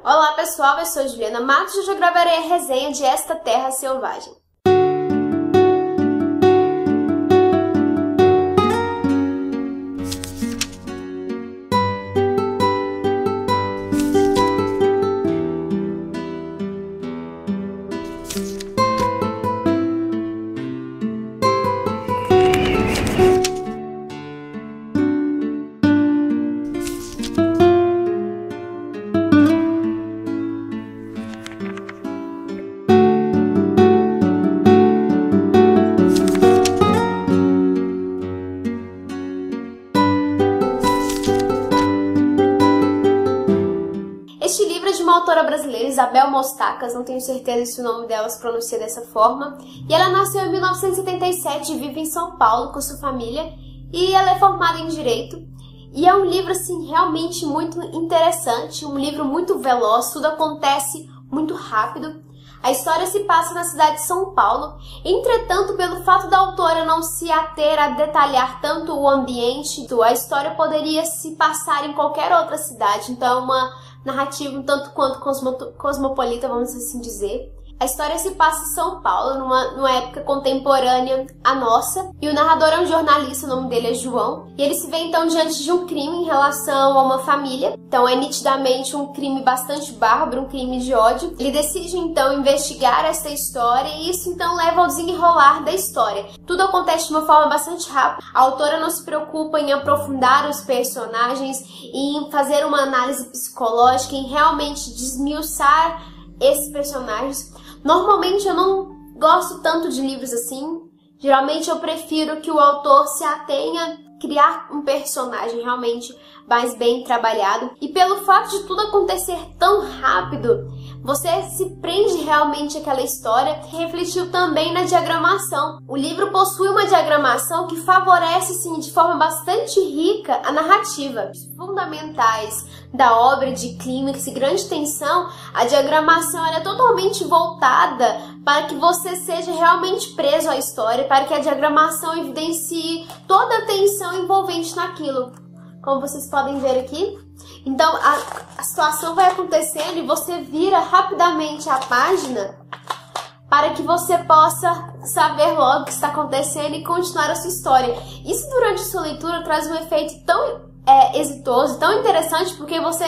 Olá pessoal, eu sou Juliana Matos e hoje eu gravarei a resenha de Esta Terra Selvagem. Este livro é de uma autora brasileira, Isabel Mostacas, não tenho certeza se o nome dela se pronuncia dessa forma, e ela nasceu em 1977 e vive em São Paulo com sua família, e ela é formada em Direito, e é um livro, assim, realmente muito interessante, um livro muito veloz, tudo acontece muito rápido. A história se passa na cidade de São Paulo, entretanto, pelo fato da autora não se ater a detalhar tanto o ambiente, a história poderia se passar em qualquer outra cidade, então é uma narrativa um tanto quanto cosmopolita, vamos assim dizer. A história se passa em São Paulo, numa época contemporânea à nossa, e o narrador é um jornalista, o nome dele é João, e ele se vê então diante de um crime em relação a uma família, então é nitidamente um crime bastante bárbaro, um crime de ódio. Ele decide então investigar essa história e isso então leva ao desenrolar da história. Tudo acontece de uma forma bastante rápida, a autora não se preocupa em aprofundar os personagens, em fazer uma análise psicológica, em realmente desmiuçar esses personagens. Normalmente eu não gosto tanto de livros assim, geralmente eu prefiro que o autor se atenha a criar um personagem realmente mais bem trabalhado. E pelo fato de tudo acontecer tão rápido, você se prende realmente àquela história, que refletiu também na diagramação. O livro possui uma diagramação que favorece, sim, de forma bastante rica a narrativa. Os fundamentais da obra de clímax e grande tensão, a diagramação é totalmente voltada para que você seja realmente preso à história, para que a diagramação evidencie toda a tensão envolvente naquilo. Como vocês podem ver aqui, então a situação vai acontecendo e você vira rapidamente a página para que você possa saber logo o que está acontecendo e continuar a sua história. Isso durante a sua leitura traz um efeito tão exitoso, tão interessante, porque você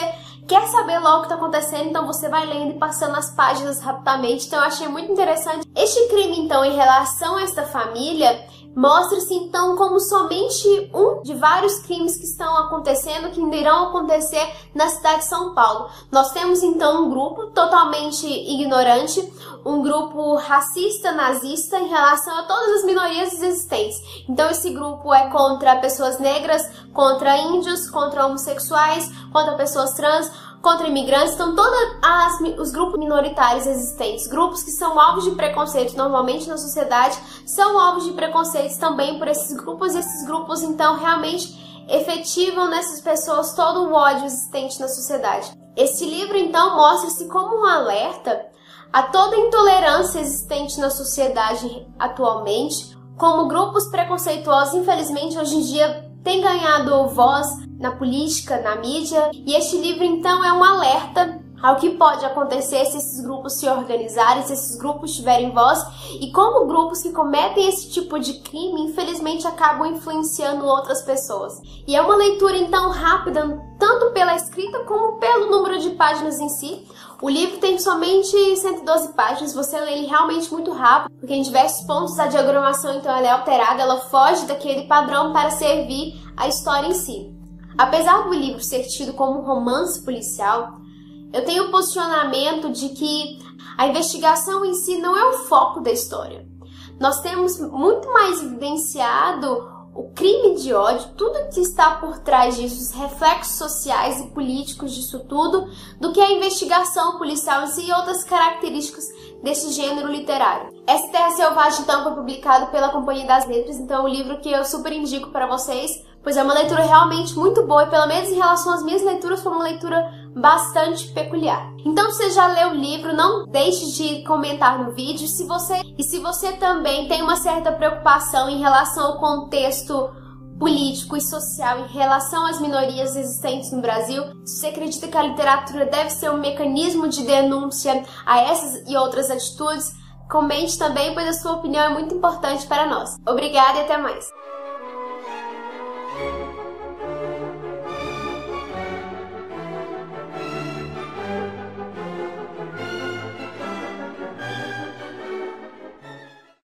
quer saber logo o que está acontecendo, então você vai lendo e passando as páginas rapidamente. Então eu achei muito interessante. Este crime, então, em relação a esta família, mostra-se então como somente um de vários crimes que estão acontecendo, que ainda irão acontecer na cidade de São Paulo. Nós temos então um grupo totalmente ignorante, um grupo racista, nazista em relação a todas as minorias existentes. Então esse grupo é contra pessoas negras, contra índios, contra homossexuais, contra pessoas trans, contra imigrantes, então todos os grupos minoritários existentes, grupos que são alvos de preconceito normalmente na sociedade, são alvos de preconceito também por esses grupos, e esses grupos então realmente efetivam nessas pessoas todo o ódio existente na sociedade. Esse livro então mostra-se como um alerta a toda a intolerância existente na sociedade atualmente, como grupos preconceituosos, infelizmente, hoje em dia têm ganhado voz na política, na mídia, e este livro então é um alerta ao que pode acontecer se esses grupos se organizarem, se esses grupos tiverem voz, e como grupos que cometem esse tipo de crime, infelizmente, acabam influenciando outras pessoas. E é uma leitura então rápida, tanto pela escrita como pelo número de páginas em si. O livro tem somente 112 páginas, você lê ele realmente muito rápido, porque em diversos pontos a diagramação então ela é alterada, ela foge daquele padrão para servir a história em si. Apesar do livro ser tido como um romance policial, eu tenho o posicionamento de que a investigação em si não é o foco da história. Nós temos muito mais evidenciado o crime de ódio, tudo que está por trás disso, os reflexos sociais e políticos disso tudo, do que a investigação policial em si e outras características desse gênero literário. Esta Terra Selvagem, então, foi publicado pela Companhia das Letras, então é um livro que eu super indico para vocês, pois é uma leitura realmente muito boa, e pelo menos em relação às minhas leituras, foi uma leitura bastante peculiar. Então, se você já leu o livro, não deixe de comentar no vídeo. Se você também tem uma certa preocupação em relação ao contexto político e social em relação às minorias existentes no Brasil? Se você acredita que a literatura deve ser um mecanismo de denúncia a essas e outras atitudes, comente também, pois a sua opinião é muito importante para nós. Obrigada e até mais!